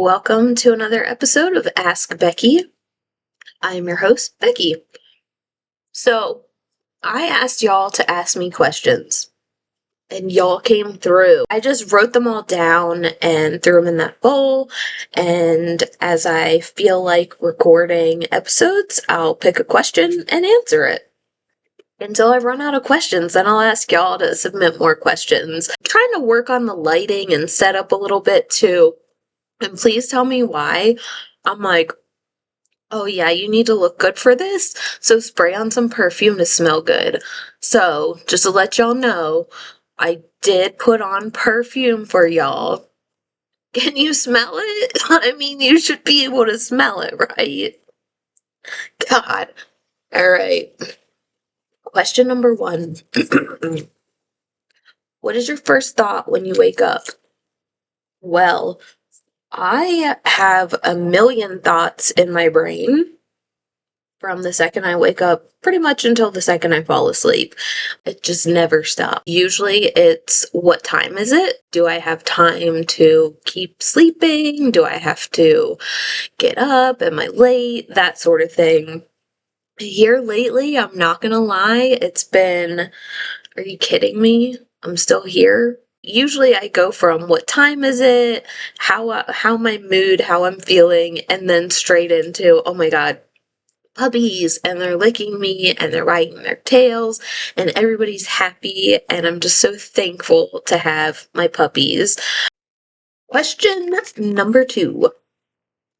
Welcome to another episode of Ask Becky. I am your host, Becky. So, I asked y'all to ask me questions, and y'all came through. I just wrote them all down and threw them in that bowl, and as I feel like recording episodes, I'll pick a question and answer it. Until I run out of questions, then I'll ask y'all to submit more questions. I'm trying to work on the lighting and setup a little bit too. And please tell me why. I'm like, oh yeah, you need to look good for this, so spray on some perfume to smell good. So, just to let y'all know, I did put on perfume for y'all. Can you smell it? I mean, you should be able to smell it, right? God. Alright. Question number 1. What is your first thought when you wake up? Well, I have a million thoughts in my brain from the second I wake up pretty much until the second I fall asleep. It just never stops. Usually it's, what time is it? Do I have time to keep sleeping? Do I have to get up? Am I late? That sort of thing. Here lately, I'm not gonna lie, it's been, are you kidding me? I'm still here. Usually I go from what time is it, how my mood, how I'm feeling, and then straight into, oh my god, puppies, and they're licking me and they're wagging their tails and everybody's happy, and I'm just so thankful to have my puppies. Question number 2.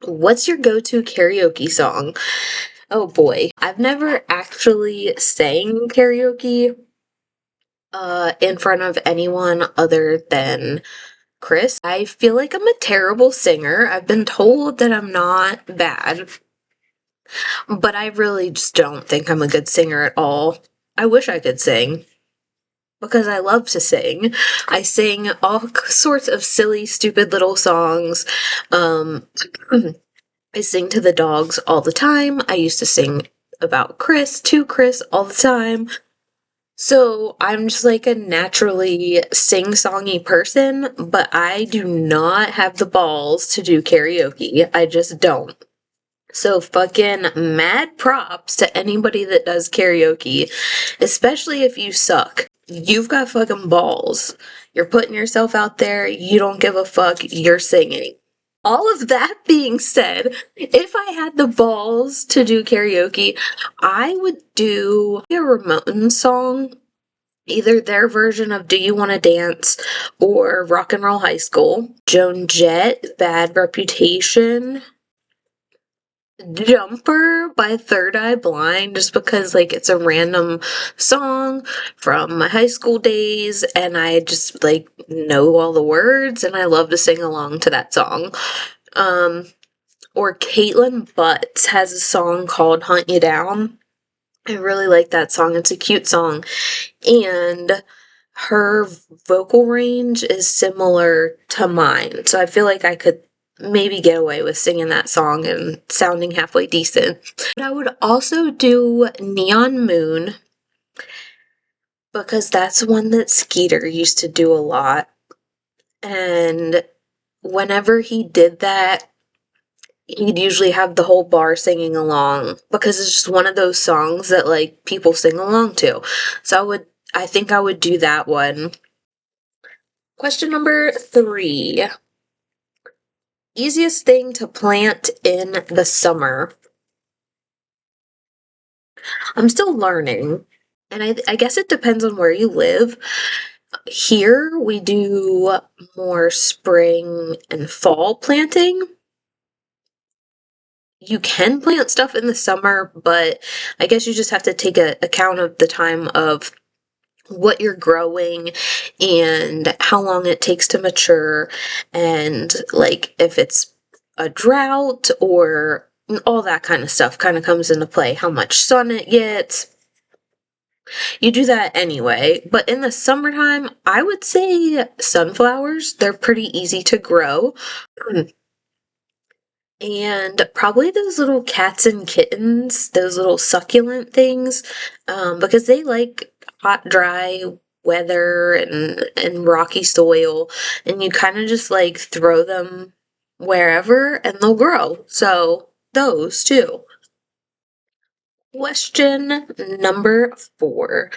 What's your go-to karaoke song? Oh boy, I've never actually sang karaoke in front of anyone other than Chris. I feel like I'm a terrible singer. I've been told that I'm not bad, but I really just don't think I'm a good singer at all. I wish I could sing, because I love to sing. I sing all sorts of silly, stupid little songs. I sing to the dogs all the time. I used to sing about Chris, to Chris, all the time. So I'm just like a naturally sing-songy person, but I do not have the balls to do karaoke. I just don't. So fucking mad props to anybody that does karaoke, especially if you suck. You've got fucking balls. You're putting yourself out there, you don't give a fuck, you're singing. All of that being said, if I had the balls to do karaoke, I would do a Ramones song, either their version of Do You Want to Dance or Rock and Roll High School, Joan Jett, Bad Reputation, Jumper by Third Eye Blind, just because like it's a random song from my high school days and I just like know all the words and I love to sing along to that song. Or Caitlin Butts has a song called Hunt You Down. I really like that song. It's a cute song, and her vocal range is similar to mine, so I feel like I could maybe get away with singing that song and sounding halfway decent. But I would also do Neon Moon, because that's one that Skeeter used to do a lot, and whenever he did that, he'd usually have the whole bar singing along, because it's just one of those songs that like people sing along to. So I think I would do that one. Question number 3. Easiest thing to plant in the summer. I'm still learning, and I guess it depends on where you live. Here we do more spring and fall planting. You can plant stuff in the summer, but I guess you just have to take account of the time of what you're growing and how long it takes to mature, and like if it's a drought or all that kind of stuff kind of comes into play, how much sun it gets. You do that anyway, but in the summertime, I would say sunflowers. They're pretty easy to grow. And probably those little cats and kittens, those little succulent things, because they like hot, dry weather and rocky soil, and you kind of just like throw them wherever and they'll grow. So those two. Question number 4.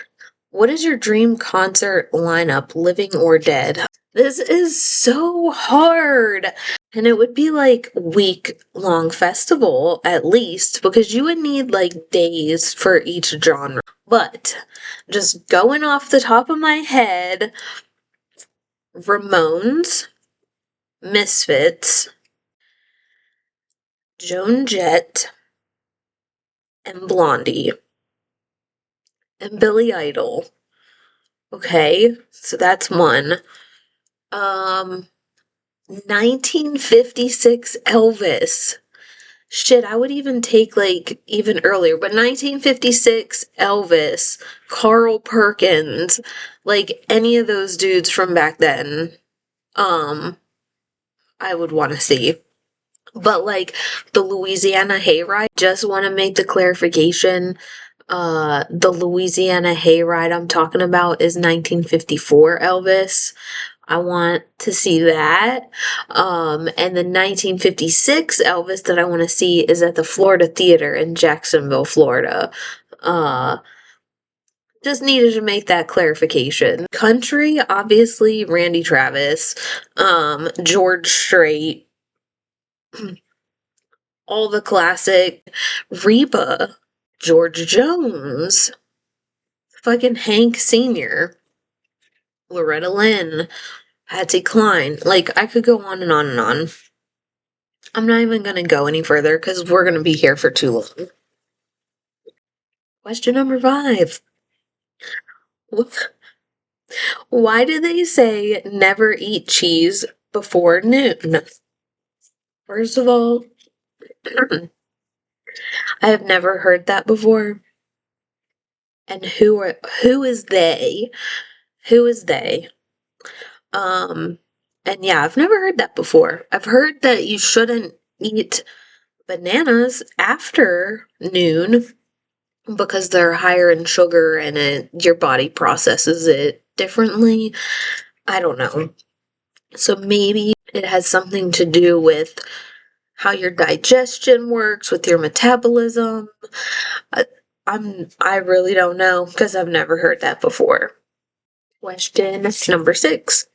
What is your dream concert lineup, living or dead? This is so hard. And it would be like week-long festival at least, because you would need like days for each genre. But just going off the top of my head, Ramones, Misfits, Joan Jett, and Blondie, and Billy Idol. Okay, so that's one. 1956 Elvis. Shit, I would even take like even earlier, but 1956 Elvis, Carl Perkins, like any of those dudes from back then, I would want to see. But like the Louisiana Hayride, just want to make the clarification. The Louisiana Hayride I'm talking about is 1954 Elvis. I want to see that. And the 1956 Elvis that I want to see is at the Florida Theater in Jacksonville, Florida. Uh, just needed to make that clarification. Country, obviously, Randy Travis, George Strait, all the classic, Reba, George Jones, fucking Hank Sr., Loretta Lynn, Patsy Cline. Like, I could go on and on and on. I'm not even going to go any further because we're going to be here for too long. Question number 5. Why do they say never eat cheese before noon? First of all, I have never heard that before. And who is they? Who is they? And yeah, I've never heard that before. I've heard that you shouldn't eat bananas after noon because they're higher in sugar and your body processes it differently. I don't know. So maybe it has something to do with how your digestion works, with your metabolism. I really don't know because I've never heard that before. Question number 6.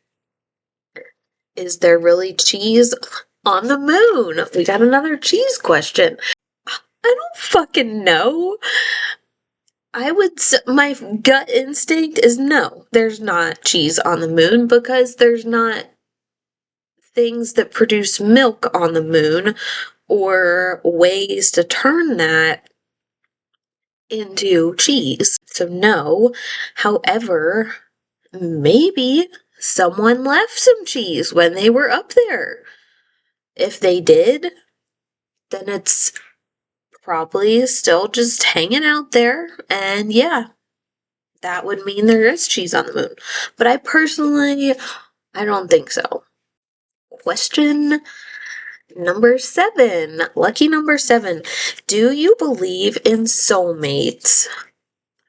Is there really cheese on the moon? We got another cheese question. I don't fucking know. My gut instinct is no, there's not cheese on the moon because there's not things that produce milk on the moon or ways to turn that into cheese. So no. However, maybe someone left some cheese when they were up there. If they did, then it's probably still just hanging out there, and yeah, that would mean there is cheese on the moon. But I don't think so. Question number 7. Lucky number 7. Do you believe in soulmates?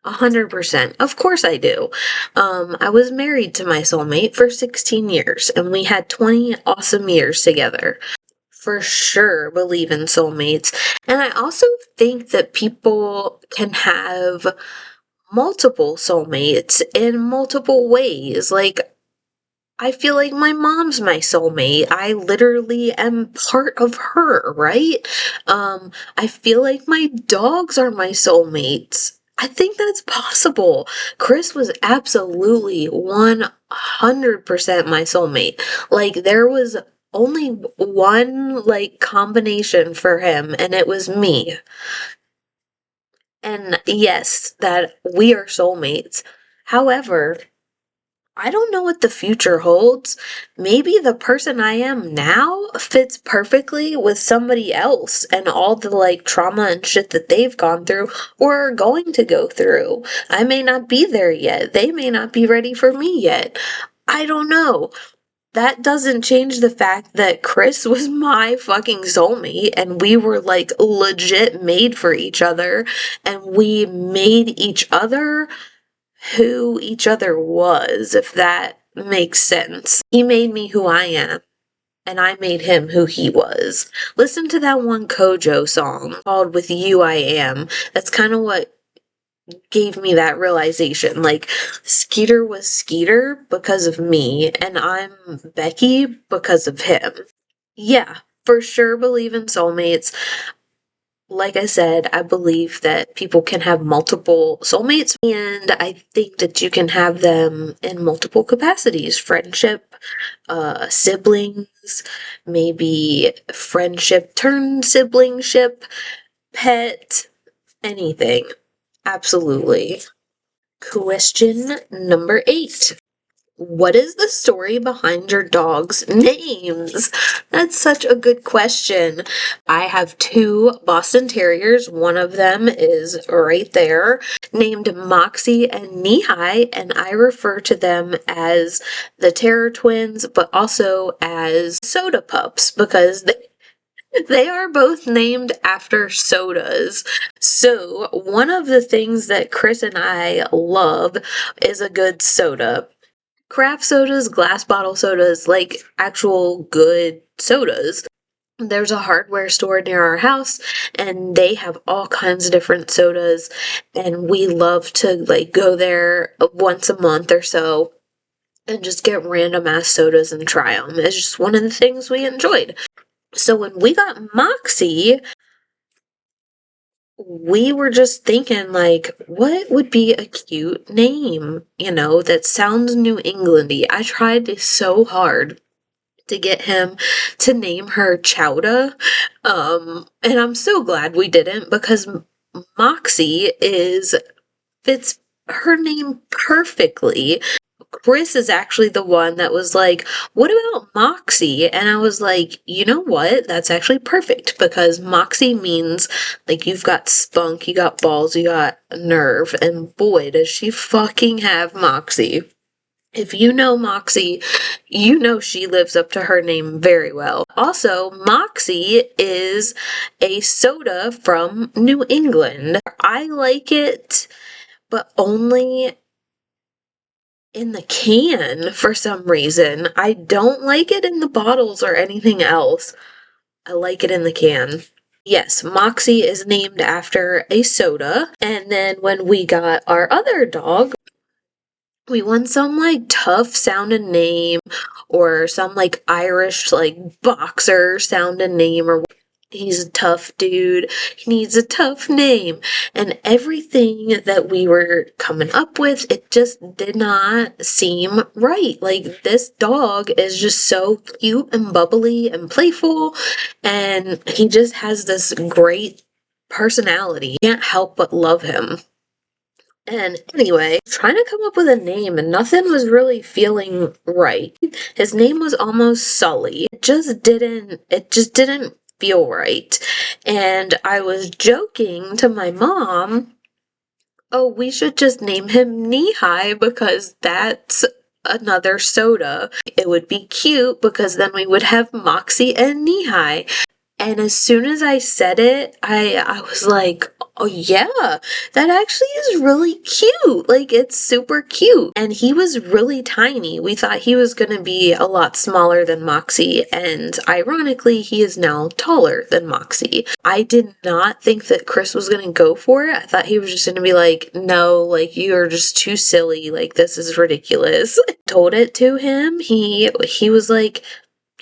100%. Of course I do. I was married to my soulmate for 16 years, and we had 20 awesome years together. For sure believe in soulmates. And I also think that people can have multiple soulmates in multiple ways. Like, I feel like my mom's my soulmate. I literally am part of her, right? I feel like my dogs are my soulmates. I think that's possible. Chris was absolutely 100% my soulmate. Like, there was only one, like, combination for him, and it was me. And yes, that we are soulmates. However, I don't know what the future holds. Maybe the person I am now fits perfectly with somebody else and all the like trauma and shit that they've gone through or are going to go through. I may not be there yet. They may not be ready for me yet. I don't know. That doesn't change the fact that Chris was my fucking soulmate and we were like legit made for each other and we made each other who each other was, if that makes sense. He made me who I am, and I made him who he was. Listen to that one Kojo song called With You I Am. That's kind of what gave me that realization. Like, Skeeter was Skeeter because of me, and I'm Becky because of him. Yeah, for sure believe in soulmates. Like I said, I believe that people can have multiple soulmates, and I think that you can have them in multiple capacities: friendship, siblings, maybe friendship turned siblingship, pet, anything. Absolutely. Question number 8. What is the story behind your dog's names? That's such a good question. I have 2 Boston Terriers. One of them is right there, named Moxie and Knee-High, and I refer to them as the Terror Twins, but also as Soda Pups because they are both named after sodas. So, one of the things that Chris and I love is a good soda. Craft sodas, glass bottle sodas, like actual good sodas. There's a hardware store near our house and they have all kinds of different sodas, and we love to like go there once a month or so and just get random ass sodas and try them. It's just one of the things we enjoyed. So when we got Moxie, we were just thinking like, what would be a cute name, that sounds New Englandy. I tried so hard to get him to name her Chowda. And I'm so glad we didn't because Moxie fits her name perfectly. Chris is actually the one that was like, what about Moxie? And I was like, you know what? That's actually perfect because Moxie means like you've got spunk, you got balls, you got nerve. And boy, does she fucking have Moxie. If you know Moxie, you know she lives up to her name very well. Also, Moxie is a soda from New England. I like it, but only in the can for some reason. I don't like it in the bottles or anything else. I like it in the can. Yes, Moxie is named after a soda. And then when we got our other dog, we want some like tough sounding name or some like Irish like boxer sounding name, or he's a tough dude. He needs a tough name. And everything that we were coming up with, it just did not seem right. Like, this dog is just so cute and bubbly and playful, and he just has this great personality. You can't help but love him. And anyway, trying to come up with a name and nothing was really feeling right. His name was almost Sully. It just didn't feel right. And I was joking to my mom, oh, we should just name him Knee High because that's another soda. It would be cute because then we would have Moxie and Knee High. And as soon as I said it, I was like, oh yeah, that actually is really cute. Like, it's super cute. And he was really tiny. We thought he was going to be a lot smaller than Moxie. And ironically, he is now taller than Moxie. I did not think that Chris was going to go for it. I thought he was just going to be like, no, like, you are just too silly. Like, this is ridiculous. Told it to him. He was like,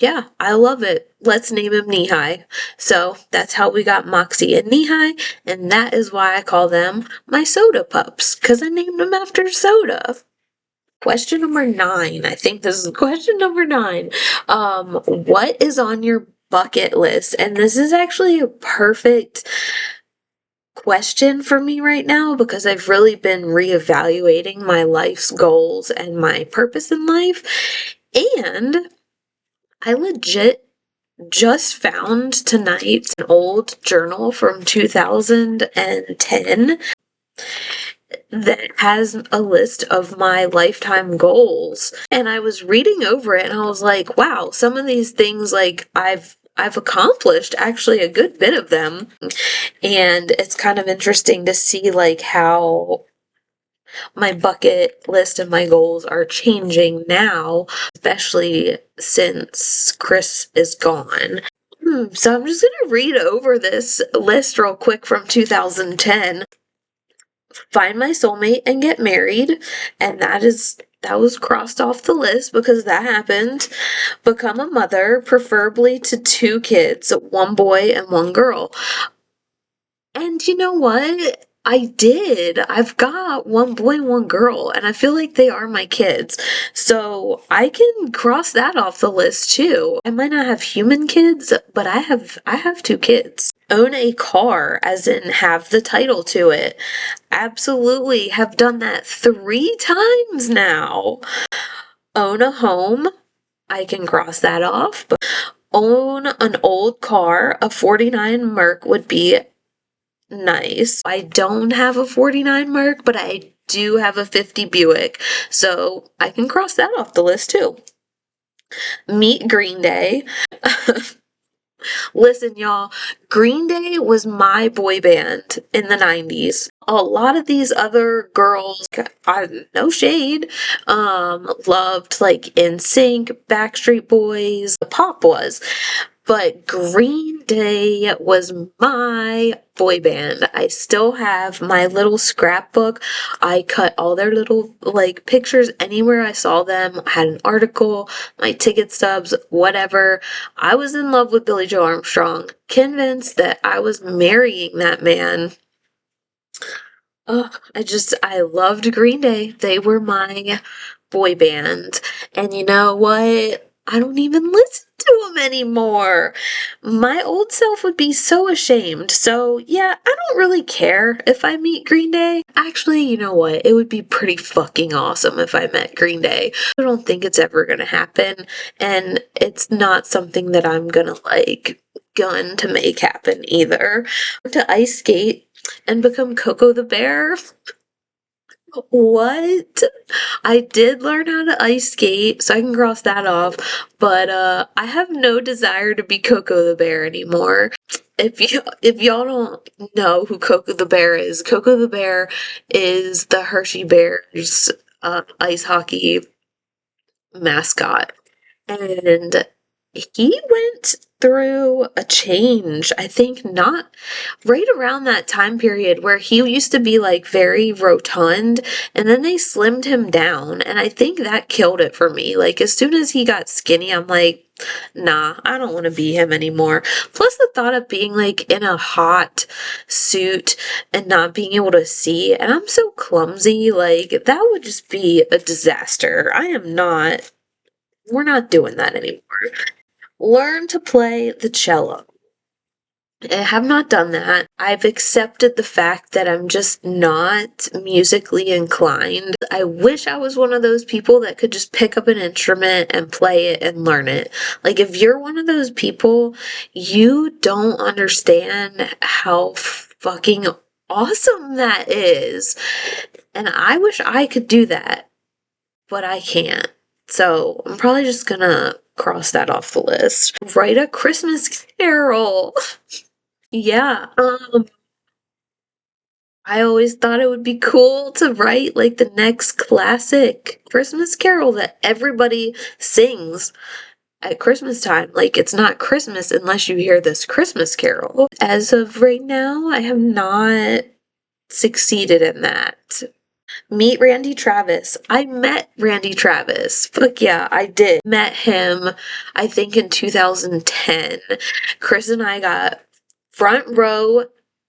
yeah, I love it. Let's name him Knee High. So that's how we got Moxie and Knee High, and that is why I call them my soda pups, because I named them after soda. Question number 9. I think this is question number 9. What is on your bucket list? And this is actually a perfect question for me right now because I've really been reevaluating my life's goals and my purpose in life. And I legit just found tonight an old journal from 2010 that has a list of my lifetime goals. And I was reading over it and I was like, wow, some of these things like I've accomplished actually a good bit of them. And it's kind of interesting to see like how My bucket list and my goals are changing now, especially since Chris is gone. So I'm just gonna read over this list real quick from 2010. Find my soulmate and get married, and that was crossed off the list because that happened. Become a mother, preferably to 2 kids, 1 boy and 1 girl. And you know what? I did. I've got 1 boy, 1 girl, and I feel like they are my kids. So I can cross that off the list too. I might not have human kids, but I have 2 kids. Own a car, as in have the title to it. Absolutely have done that 3 times now. Own a home. I can cross that off. But own an old car. A 49 Merc would be nice. I don't have a 49 Merc, but I do have a 50 Buick, so I can cross that off the list too. Meet Green Day. Listen, y'all, Green Day was my boy band in the 90s. A lot of these other girls, no shade, loved like NSYNC, Backstreet Boys, pop was. But Green Day was my boy band. I still have my little scrapbook. I cut all their little like pictures anywhere I saw them. I had an article, my ticket stubs, whatever. I was in love with Billy Joe Armstrong, convinced that I was marrying that man. Ugh, I loved Green Day. They were my boy band. And you know what? I don't even listen to them anymore. My old self would be so ashamed. So, yeah, I don't really care if I meet Green Day. Actually, you know what? It would be pretty fucking awesome if I met Green Day. I don't think it's ever gonna happen. And it's not something that I'm gonna like gun to make happen either. To ice skate and become Coco the Bear. What? I did learn how to ice skate, so I can cross that off, but I have no desire to be Coco the Bear anymore. If y'all don't know who Coco the Bear is, Coco the Bear is the Hershey Bears ice hockey mascot. And he went through a change, I think, not right around that time period where he used to be like very rotund and then they slimmed him down. And I think that killed it for me. Like, as soon as he got skinny, I'm like, nah, I don't want to be him anymore. Plus, the thought of being like in a hot suit and not being able to see, and I'm so clumsy, like, that would just be a disaster. We're not doing that anymore. Learn to play the cello. I have not done that. I've accepted the fact that I'm just not musically inclined. I wish I was one of those people that could just pick up an instrument and play it and learn it. Like, if you're one of those people, you don't understand how fucking awesome that is. And I wish I could do that, but I can't. So I'm probably just gonna cross that off the list. Write a Christmas carol. Yeah, I always thought it would be cool to write like the next classic Christmas carol that everybody sings at Christmas time. Like, it's not Christmas unless you hear this Christmas carol. As of right now, I have not succeeded in that. Meet Randy Travis. I met Randy Travis. Fuck yeah, I did. Met him, I think, in 2010. Chris and I got front row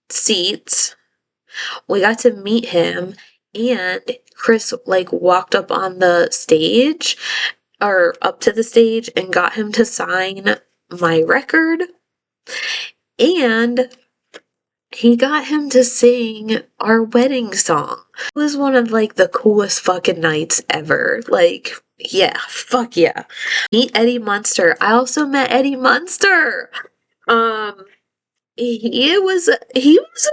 seats. We got to meet him, and Chris like walked up on the stage or up to the stage and got him to sign my record, and he got him to sing our wedding song. It was one of like the coolest fucking nights ever. Like, yeah, fuck yeah. Meet Eddie Munster. I also met Eddie Munster. Um, he was a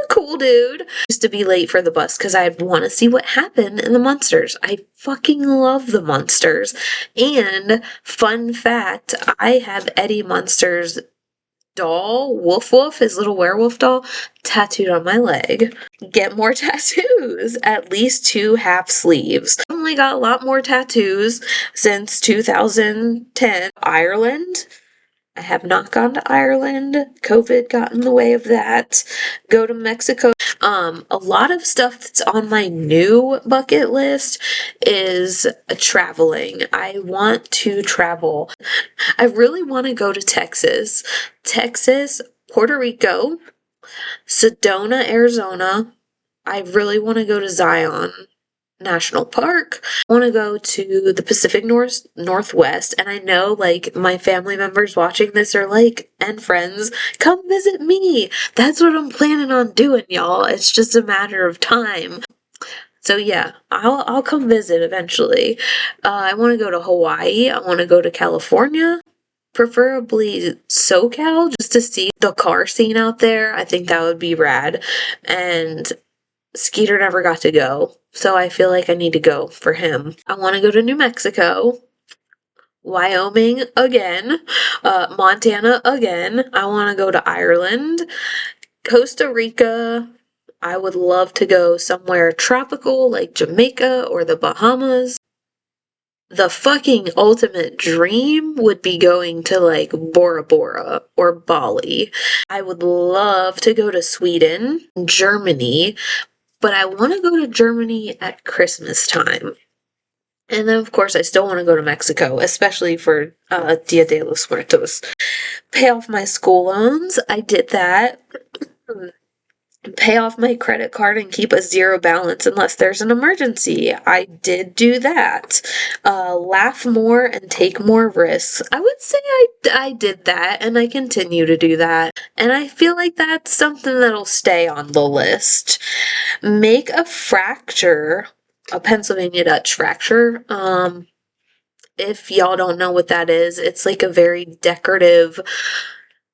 cool dude. Used to be late for the bus because I'd want to see what happened in the Munsters. I fucking love the Munsters. And fun fact, I have Eddie Munster's doll, Woof Woof, his little werewolf doll, tattooed on my leg. Get more tattoos, at least 2 half sleeves. I only got a lot more tattoos since 2010. Ireland. I have not gone to Ireland. COVID got in the way of that. Go to Mexico. A lot of stuff that's on my new bucket list is traveling. I want to travel. I really want to go to Texas. Texas, Puerto Rico, Sedona, Arizona. I really want to go to Zion National Park. I want to go to the Pacific Northwest, and I know like my family members watching this are like, and friends, come visit me. That's what I'm planning on doing, y'all. It's just a matter of time. So yeah, I'll come visit eventually. I want to go to Hawaii. I want to go to California. Preferably SoCal, just to see the car scene out there. I think that would be rad. And Skeeter never got to go, so I feel like I need to go for him. I want to go to New Mexico, Wyoming again, Montana again. I want to go to Ireland, Costa Rica. I would love to go somewhere tropical like Jamaica or the Bahamas. The fucking ultimate dream would be going to like Bora Bora or Bali. I would love to go to Sweden, Germany, but I want to go to Germany at Christmas time. And then, of course, I still want to go to Mexico, especially for Dia de los Muertos. Pay off my school loans. I did that. Pay off my credit card and keep a zero balance unless there's an emergency. I did do that. Laugh more and take more risks. I would say I did that, and I continue to do that. And I feel like that's something that'll stay on the list. Make a fracture, a Pennsylvania Dutch fracture. If y'all don't know what that is, it's like a very decorative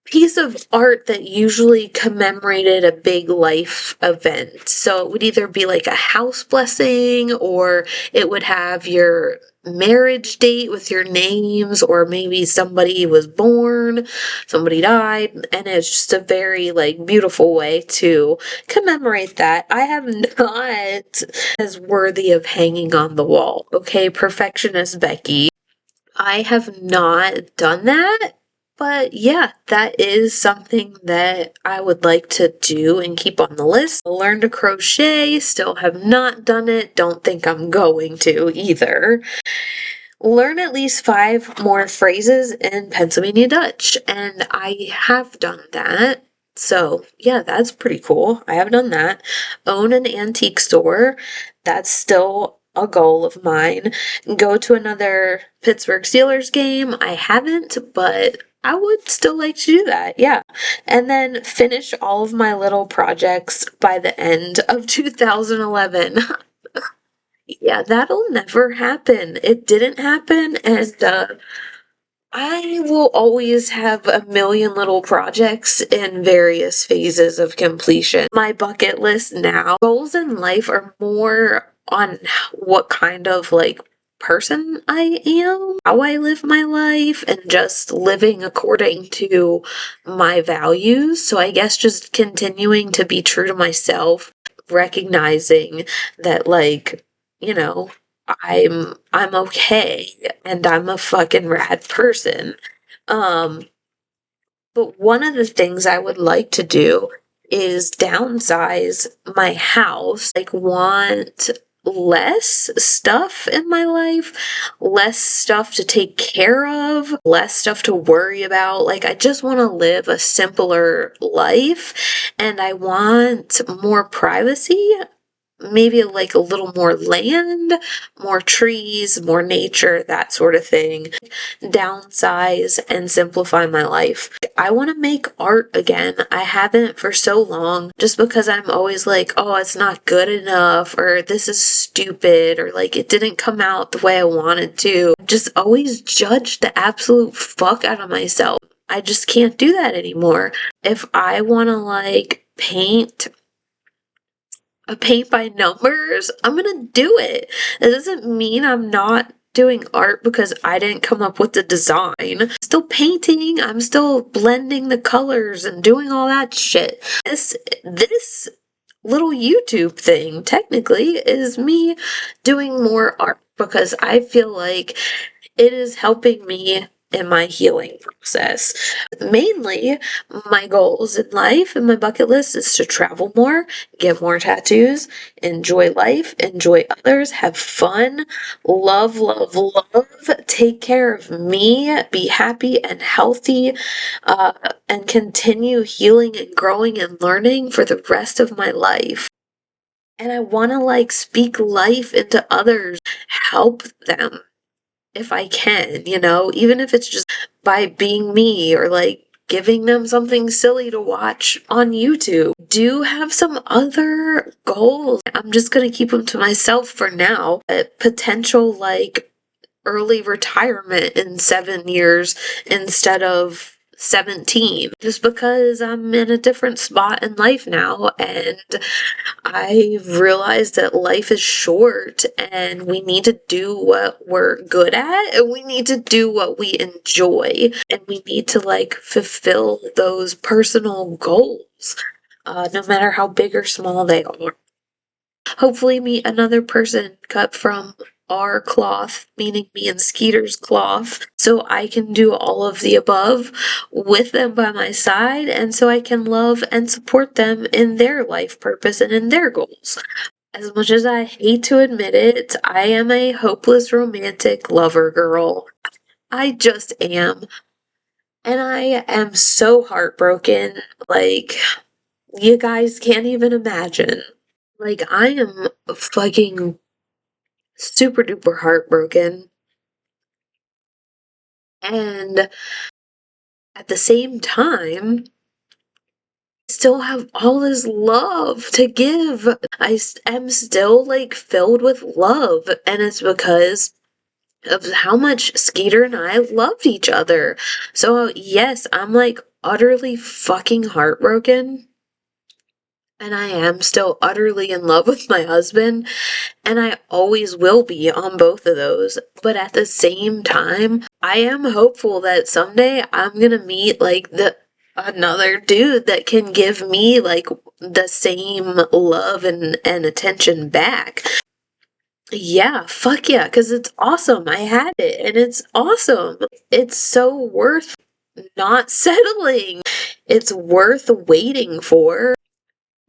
piece of art that usually commemorated a big life event. So it would either be like a house blessing, or it would have your marriage date with your names, or maybe somebody was born, somebody died, and it's just a very like beautiful way to commemorate that. I have not as worthy of hanging on the wall. Okay, perfectionist Becky. I have not done that. But yeah, that is something that I would like to do and keep on the list. Learn to crochet, still have not done it. Don't think I'm going to either. Learn at least 5 more phrases in Pennsylvania Dutch, and I have done that. So, yeah, that's pretty cool. I have done that. Own an antique store. That's still a goal of mine. Go to another Pittsburgh Steelers game. I haven't, but I would still like to do that. Yeah. And then finish all of my little projects by the end of 2011. Yeah, that'll never happen. It didn't happen, and I will always have a million little projects in various phases of completion. My bucket list now, goals in life are more on what kind of like person I am, how I live my life, and just living according to my values. So I guess just continuing to be true to myself, recognizing that like, you know, I'm okay and I'm a fucking rad person. Um, but one of the things I would like to do is downsize my house. Like want less stuff in my life, less stuff to take care of, less stuff to worry about. Like I just want to live a simpler life, and I want more privacy, maybe like a little more land, more trees, more nature, that sort of thing. Downsize and simplify my life. I want to make art again. I haven't for so long, just because I'm always like, oh, it's not good enough, or this is stupid, or like it didn't come out the way I wanted to. Just always judge the absolute fuck out of myself. I just can't do that anymore. If I want to like paint a paint by numbers, I'm gonna do it. It doesn't mean I'm not doing art because I didn't come up with the design. I'm still painting, I'm still blending the colors and doing all that shit. This little YouTube thing technically is me doing more art because I feel like it is helping me in my healing process. Mainly, my goals in life and my bucket list is to travel more, get more tattoos, enjoy life, enjoy others, have fun, love, love, love, take care of me, be happy and healthy, and continue healing and growing and learning for the rest of my life. And I want to like speak life into others, help them if I can, even if it's just by being me or like giving them something silly to watch on YouTube. Do have some other goals. I'm just going to keep them to myself for now. A potential like early retirement in 7 years instead of 17, just because I'm in a different spot in life now, and I've realized that life is short and we need to do what we're good at, and we need to do what we enjoy, and we need to like fulfill those personal goals, no matter how big or small they are. Hopefully meet another person cut from our cloth, meaning me and Skeeter's cloth, so I can do all of the above with them by my side, and so I can love and support them in their life purpose and in their goals. As much as I hate to admit it, I am a hopeless romantic lover girl. I just am. And I am so heartbroken. Like, you guys can't even imagine. Like, I am fucking super duper heartbroken. And at the same time, still have all this love to give. I am still like filled with love, and it's because of how much Skeeter and I loved each other. So, yes, I'm like utterly fucking heartbroken. And I am still utterly in love with my husband, and I always will be on both of those. But at the same time, I am hopeful that someday I'm gonna meet like the another dude that can give me like the same love and attention back. Yeah, fuck yeah, because it's awesome. I had it and it's awesome. It's so worth not settling. It's worth waiting for.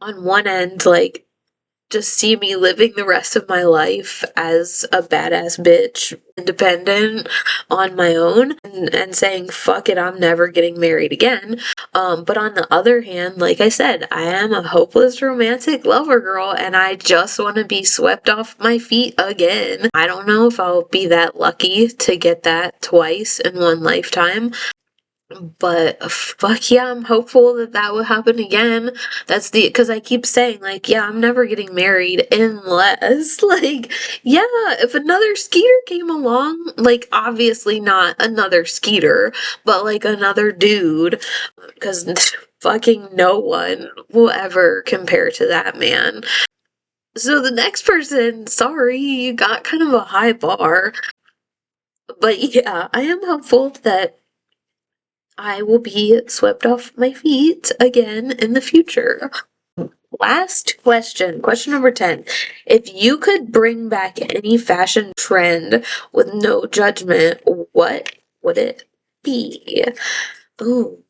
On one end, like, just see me living the rest of my life as a badass bitch, independent on my own, and saying, fuck it, I'm never getting married again. But on the other hand, like I said, I am a hopeless romantic lover girl, and I just want to be swept off my feet again. I don't know if I'll be that lucky to get that twice in one lifetime. But fuck yeah, I'm hopeful that that will happen again. Because I keep saying, like, yeah, I'm never getting married unless, like, yeah, if another Skeeter came along, like, obviously not another Skeeter, but like another dude, because fucking no one will ever compare to that man. So the next person, sorry, you got kind of a high bar. But yeah, I am hopeful that I will be swept off my feet again in the future. Last question, question number 10. If you could bring back any fashion trend with no judgment, what would it be? Ooh,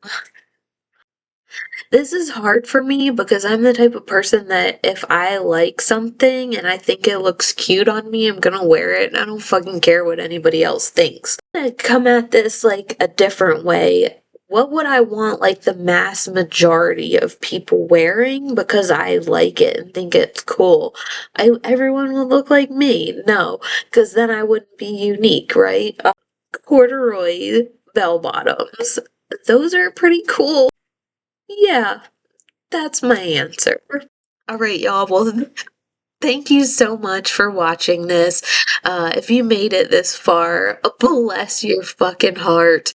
this is hard for me because I'm the type of person that if I like something and I think it looks cute on me, I'm gonna wear it and I don't fucking care what anybody else thinks. I'm gonna come at this like a different way. What would I want like the mass majority of people wearing because I like it and think it's cool? Everyone would look like me. No, because then I wouldn't be unique, right? Corduroy bell bottoms. Those are pretty cool. Yeah, that's my answer. All right, y'all. Well, thank you so much for watching this. If you made it this far, bless your fucking heart.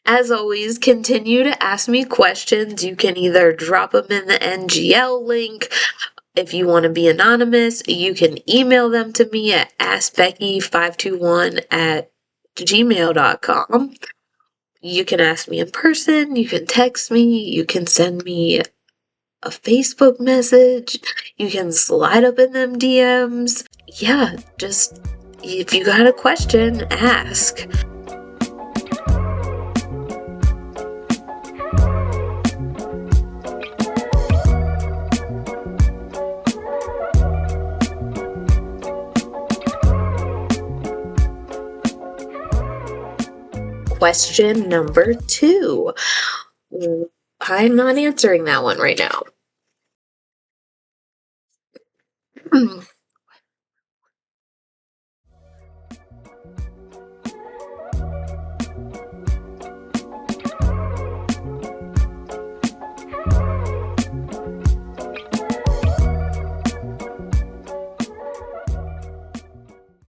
As always, continue to ask me questions. You can either drop them in the NGL link If you want to be anonymous, you can email them to me at askbecky521@gmail.com. You can ask me in person, you can text me, you can send me a Facebook message, you can slide up in them DMs. Yeah, just if you got a question, ask. Question number 2. I'm not answering that one right now.